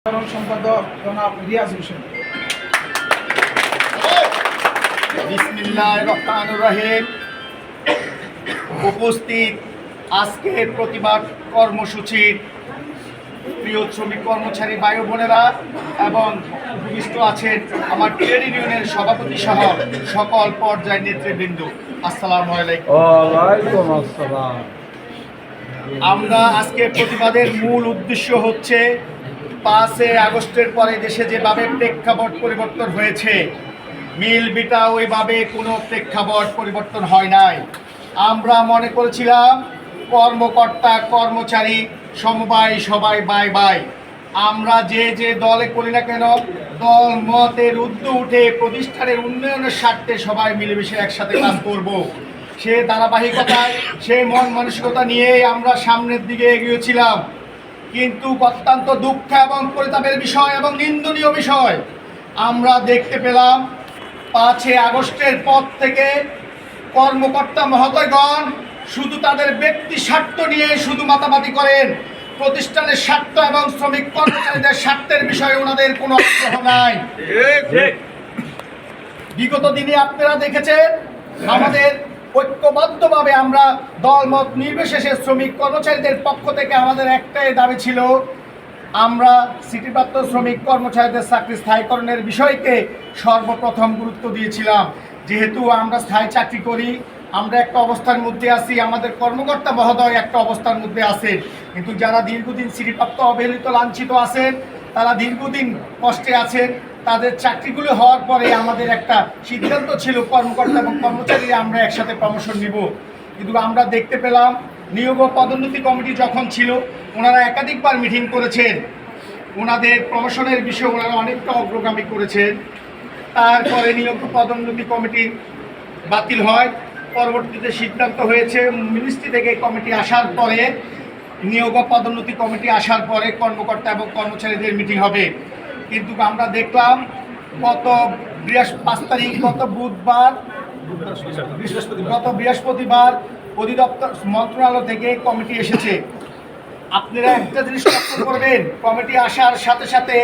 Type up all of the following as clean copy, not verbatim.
সাধারণ সম্পাদক জনাব রিয়াজ হোসেন। বিসমিল্লাহির রহমানির রহিম। উপস্থিত আজকের প্রতিবাদ কর্মসূচির প্রিয় শ্রমিক কর্মচারী ভাই বোনেরা এবং উপবিষ্ট আছেন আমার ট্রেড ইউনিয়নের সভাপতি সহ সকল পর্যায়ের নেতৃবৃন্দ, আসসালামু আলাইকুম। ওয়ালাইকুম আসসালাম। আমরা আজকে প্রতিবাদের মূল উদ্দেশ্য হচ্ছে 5 আগস্টের পরে দেশে যেভাবে প্রেক্ষাপট পরিবর্তন হয়েছে, মিল বিটা ওইভাবে কোনো প্রেক্ষাপট পরিবর্তন হয় নাই। আমরা মনে করেছিলাম কর্মকর্তা কর্মচারী সমবায় সবাই বাই বাই, আমরা যে দলে করি না কেন দল মতের ঊর্ধ্বে উঠে প্রতিষ্ঠানের উন্নয়নের স্বার্থে সবাই মিলেমিশে একসাথে কাজ করব। সে ধারাবাহিকতায় সেই মন মানসিকতা নিয়েই আমরা সামনের দিকে এগিয়েছিলাম। কিন্তু অত্যন্ত দুঃখ এবং পরিতাপের বিষয় এবং নিন্দনীয় বিষয় আমরা দেখতে পেলাম 5 আগস্টের পর থেকে কর্মকর্তা মহোদয়গণ শুধু তাদের ব্যক্তি স্বার্থ নিয়ে শুধু মাতামাতি করেন, প্রতিষ্ঠানের স্বার্থ এবং শ্রমিক কর্মচারীদের স্বার্থের বিষয়ে ওনাদের কোনো আগ্রহ নাই। বিগত দিনে আপনারা দেখেছেন আমাদের ঐক্যবদ্ধভাবে আমরা দলমত নির্বিশেষে শ্রমিক কর্মচারীদের পক্ষ থেকে আমাদের একটাই দাবি ছিল, আমরা সিটিপ্রাপ্ত শ্রমিক কর্মচারীদের চাকরি স্থায়ীকরণের বিষয়কে সর্বপ্রথম গুরুত্ব দিয়েছিলাম। যেহেতু আমরা স্থায়ী চাকরি করি, আমরা একটা অবস্থার মধ্যে আছি, আমাদের কর্মকর্তা মহোদয় একটা অবস্থার মধ্যে আছেন, কিন্তু যারা দীর্ঘদিন সিটিপ্রাপ্ত অবহেলিত লাঞ্ছিত আছেন, তারা দীর্ঘদিন কষ্টে আছেন, তাদের চাকরিগুলো হওয়ার পরে আমাদের একটা সিদ্ধান্ত ছিল কর্মকর্তা এবং কর্মচারীরা আমরা একসাথে প্রমোশন নিব। কিন্তু আমরা দেখতে পেলাম নিয়োগ ও পদোন্নতি কমিটি যখন ছিল ওনারা একাধিকবার মিটিং করেছেন, ওনাদের প্রমোশনের বিষয়ে ওনারা অনেকটা অগ্রগামী করেছেন। তারপরে নিয়োগ ও পদোন্নতি কমিটি বাতিল হয়, পরবর্তীতে সিদ্ধান্ত হয়েছে মিনিস্ট্রি থেকে কমিটি আসার পরে নিয়োগ ও পদোন্নতি কমিটি আসার পরে কর্মকর্তা এবং কর্মচারীদের মিটিং হবে। কিন্তু আমরা দেখলাম গত 5 তারিখ গত বৃহস্পতিবার অধিদপ্তর মন্ত্রণালয় থেকে কমিটি এসেছে। আপনারা একটা জিনিস লক্ষ্য করবেন, কমিটি আসার সাথে সাথে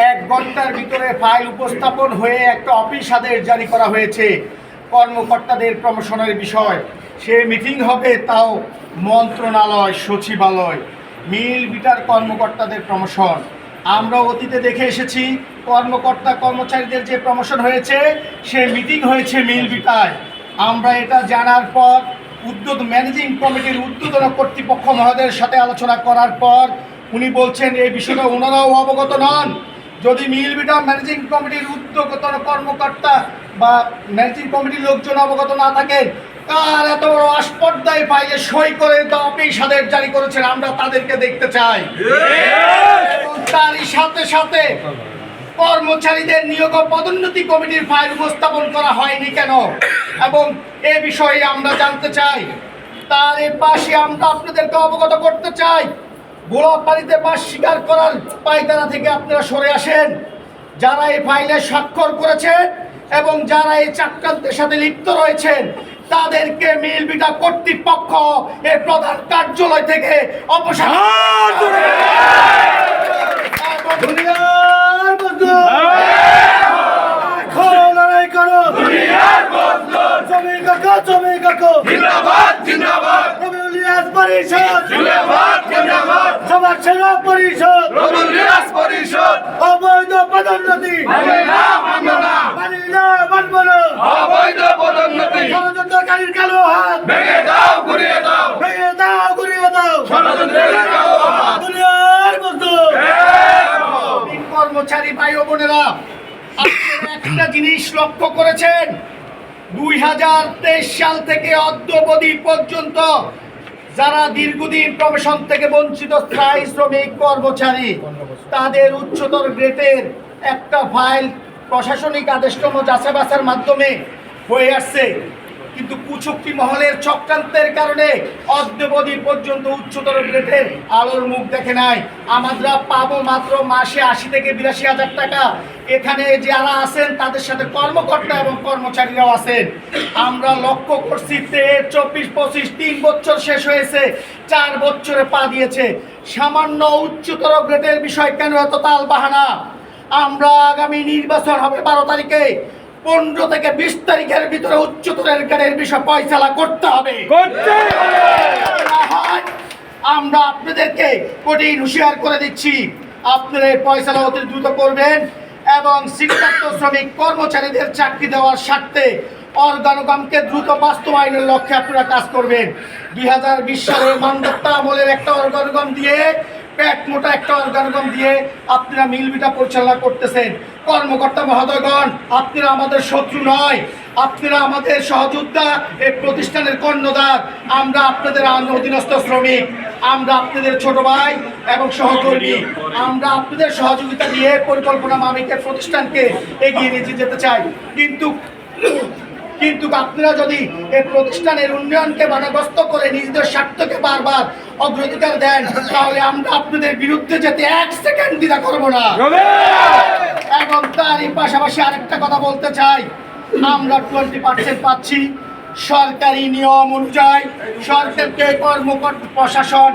1 ঘন্টার ভিতরে ফাইল উপস্থাপন হয়ে একটা অফিস আদেশ জারি করা হয়েছে কর্মকর্তাদের প্রমোশনের বিষয়। সে মিটিং হবে তাও মন্ত্রণালয় সচিবালয়, মিল বিটার কর্মকর্তাদের প্রমোশন। আমরা অতীতে দেখে এসেছি কর্মকর্তা কর্মচারীদের যে প্রমোশন হয়েছে সে মিটিং হয়েছে মিল বিটায়। আমরা এটা জানার পর ম্যানেজিং কমিটির ঊর্ধ্বতন কর্তৃপক্ষ মহোদয়ের সাথে আলোচনা করার পর উনি বলছেন এই বিষয়টা ওনারাও অবগত নন। যদি মিল বিটা ম্যানেজিং কমিটির ঊর্ধ্বতন কর্মকর্তা বা ম্যানেজিং কমিটির লোকজন অবগত না থাকেন, কার এত বড় আস্পর্ধায় ফাইলে সই করে অফিস আদেশ জারি করেছেন আমরা তাদেরকে দেখতে চাই। তারই সাথে সাথে কর্মচারীদের নিয়োগ ও পদোন্নতি কমিটির ফাইল উপস্থাপন করা হয়নি কেন এবং এ বিষয়ে আমরা জানতে চাই। তার এ পাশে আমরা আপনাদেরকে অবগত করতে চাই, গোলাপাড়িতে বাস স্বীকার করার পায়তারা থেকে আপনারা সরে আসেন। যারা এই ফাইলে স্বাক্ষর করেছেন এবং যারা এই চক্রান্তের সাথে লিপ্ত রয়েছেন তাদেরকে মিল বিটা কর্তৃপক্ষ এর প্রধান কার্যালয় থেকে অপসারণ অবৈধ পদোন্নতি ষড়যন্ত্রকারীর কালো হাত ভেঙে দাও ঘুরিয়ে দাও, ভেঙে দাও ঘুরিয়ে দাও, দুনিয়ার মজদুর কর্মচারী ভাই ও বোনেরা, একটা জিনিস লক্ষ্য করেছেন 2023 সাল থেকে অদ্যাবধি পর্যন্ত যারা দীর্ঘদিন প্রমোশন থেকে বঞ্চিত স্থায়ী শ্রমিক কর্মচারী তাদের উচ্চতর গ্রেডের একটা ফাইল প্রশাসনিক আদেশক্রম যাচাই বাছাইয়ের মাধ্যমে হয়ে আসছে। কিন্তু কুচুক্তি মহলের চক্রান্তের কারণে অদ্যাবধি পর্যন্ত উচ্চতর গ্রেডের আলোর মুখ দেখে নাই। আমরা পাবো মাত্র মাসে 80 থেকে 82,000 টাকা। এখানে যারা আছেন তাদের সাথে কর্মকর্তা এবং কর্মচারীরাও আছেন। আমরা লক্ষ্য করছি 24-25 3 বছর শেষ হয়েছে, 4 বছরে পা দিয়েছে। সামান্য উচ্চতর গ্রেডের বিষয় কেন এত তাল বাহানা? আমরা আগামী নির্বাচন হবে 12 তারিখে, 15 থেকে 20 তারিখের ভিতরে উচ্চতর গ্রেডের বিষয় ফয়সালা করতে হবে। না হয় আমরা আপনাদেরকে কঠিন হুঁশিয়ার করে দিচ্ছি, আপনারা এই ফয়সালা অতি দ্রুত করবেন এবং শিক্ষার্থ শ্রমিক কর্মচারীদের চাকরি দেওয়ার স্বার্থে অর্গানোগ্রামকে দ্রুত বাস্তবায়নের লক্ষ্যে আপনারা কাজ করবেন। 2020 সালে মানদত্তা আমলের একটা অর্গানোগ্রাম দিয়ে, পেট মোটা একটা অর্গানোগ্রাম দিয়ে আপনারা মিলবিটা পরিচালনা করতেছেন। কর্মকর্তা মহোদয়গণ, আপনারা আমাদের শত্রু নয়, আপনারা আমাদের সহযোদ্ধা, এই প্রতিষ্ঠানের কর্ণধার। আমরা আপনাদের অধীনস্থ শ্রমিক, আমরা আপনাদের ছোট ভাই এবং সহকর্মী। আমরা আপনাদের সহযোগিতা দিয়ে পরিকল্পনা মাফিক প্রতিষ্ঠানকে এগিয়ে নিয়ে যেতে চাই। কিন্তু আপনারা যদি এই প্রতিষ্ঠানের উন্নয়নকে বাধাগ্রস্ত করে নিজেদের স্বার্থকে বারবার অগ্রাধিকার দেন, তাহলে আমরা আপনাদের বিরুদ্ধে যেতে 1 সেকেন্ড দ্বিধা করব না। এবং তারই পাশাপাশি আরেকটা কথা বলতে চাই, আমরা 20% পাচ্ছি সরকারি নিয়ম অনুযায়ী, সরকারকে কর্মকর্তা প্রশাসন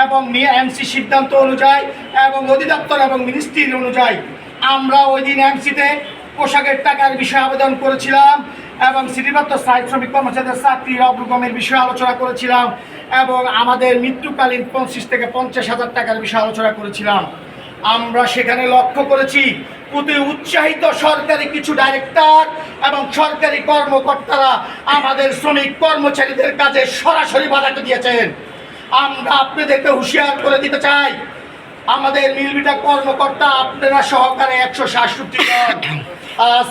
এবং এমসি সিদ্ধান্ত অনুযায়ী এবং অধিদপ্তর এবং মিনিস্ট্রির অনুযায়ী। আমরা ওই দিন এমসিতে পোশাকের টাকার বিষয়ে আবেদন করেছিলাম এবং সিটিপ্রাপ্ত স্থায়ী শ্রমিক কর্মচারীদের চাকরির অগ্রগমের বিষয়ে আলোচনা করেছিলাম এবং আমাদের মৃত্যুকালীন 25 থেকে 50,000 টাকার বিষয়ে আলোচনা করেছিলাম। আমরা সেখানে লক্ষ্য করেছি অতি উৎসাহিত সরকারি কিছু ডাইরেক্টর এবং সরকারি কর্মকর্তারা আমাদের শ্রমিক কর্মচারীদের কাজে সরাসরি বাধা দিয়েছেন। আমরা আপনাদেরকে হুঁশিয়ার করে দিতে চাই, আমাদের মিলবিটা কর্মকর্তা আপনারা সহকারে 166 জন,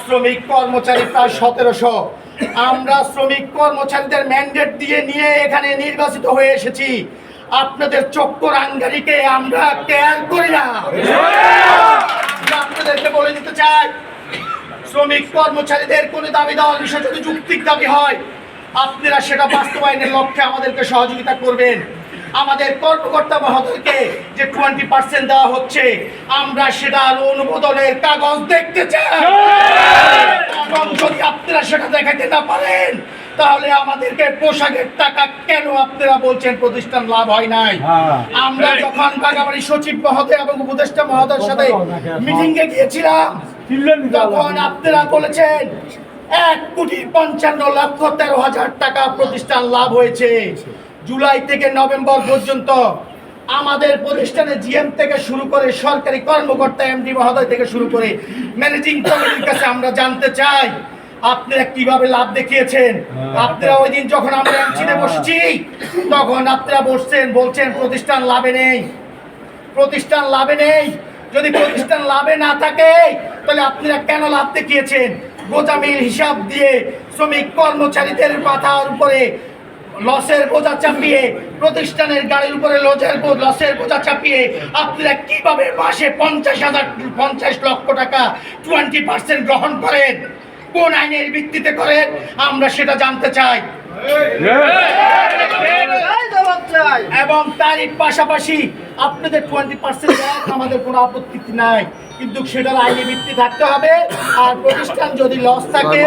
শ্রমিক কর্মচারী প্রায় 1700। আমরা শ্রমিক কর্মচারীদের ম্যান্ডেট দিয়ে নিয়ে এখানে নির্বাচিত হয়ে এসেছি। আপনাদের চক্কর আঙ্গারিকে আমরা কেয়ার করি না। আমরা আপনাদেরকে বলে দিতে চাই, শ্রমিক কর্মচারীদের কোনো দাবি দেওয়ার বিষয় যদি যৌক্তিক দাবি হয়, আপনারা সেটা বাস্তবায়নের লক্ষ্যে আমাদেরকে সহযোগিতা করবেন। আমাদের কর্মকর্তা মহোদয়কে যে 20% দেওয়া হচ্ছে, আমরা সেটার অনুমোদনের কাগজ দেখতে চাই। এবং যদি আপনারা সেটা দেখাতে না পারেন, তাহলে আমাদেরকে পোশাকের টাকা কেন আপনারা বলছেন প্রতিষ্ঠান লাভ হয় নাই? আমরা যখন বাগাবাড়ি সচিব মহোদয় এবং উপদেষ্টা মহোদয়ের সাথে মিটিংয়ে গিয়েছিলাম, তখন আপনারা বলেছেন 1,55,13,000 টাকা প্রতিষ্ঠান লাভ হয়েছে। জুলাই থেকে নভেম্বর পর্যন্ত আমাদের প্রতিষ্ঠানে জিএম থেকে শুরু করে সরকারি কর্মকর্তা এমডি মহোদয় থেকে শুরু করে ম্যানেজিং কমিটির কাছে আমরা জানতে চাই আপনারা কিভাবে লাভ দেখিয়েছেন। আপনারা ওই দিন যখন আমরা এমসিতে বসেছি, তখন আপনারা বলছেন প্রতিষ্ঠান লাভে নেই, প্রতিষ্ঠান লাভে নেই। যদি প্রতিষ্ঠান লাভে না থাকে, তাহলে আপনারা কেন লাভ দেখিয়েছেন? গোজামিল হিসাব দিয়ে শ্রমিক কর্মচারীদের মাথার উপরে লসের বোঝা চাপিয়ে, প্রতিষ্ঠানের গাড়ির উপরে লসের বোঝা চাপিয়ে আপনারা কিভাবে মাসে 50 লক্ষ টাকা 20% গ্রহণ করেন? কোন আইনের ভিত্তিতে করেন? আমরা সেটা জানতে চাই। এবং তারই পাশাপাশি আপনাদের 20% আমাদের কোনো আপত্তি নাই, কিন্তু সেটার আইনি ভিত্তি থাকতে হবে। আর প্রতিষ্ঠান যদি লস থাকে,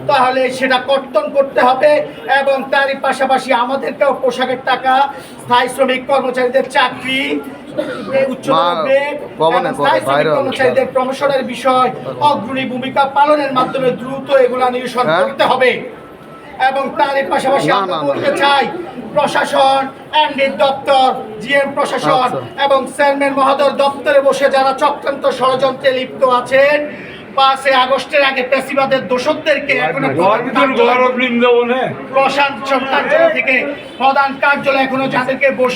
তাহলে সেটা কর্তন করতে হবে। এবং তারই পাশাপাশি আমাদেরকেও পোশাকের টাকা, স্থায়ী শ্রমিক কর্মচারীদের চাকরি, কর্মচারীদের প্রমোশনের বিষয় অগ্রণী ভূমিকা পালনের মাধ্যমে দ্রুত এগুলা নিরসন করতে হবে। এবং তারই পাশাপাশি আমরা বলতে চাই, প্রশাসন, এমডির দপ্তর, জিএম প্রশাসন এবং চেয়ারম্যান মহোদয়ের দপ্তরে বসে যারা চক্রান্ত ষড়যন্ত্রে লিপ্ত আছেন, 5 আগস্টের আগে পেশিবাদের দোষকদেরকে এখনো প্রশাসন কার্যালয় থেকে প্রধান কার্যালয় এখনো যাদেরকে বসে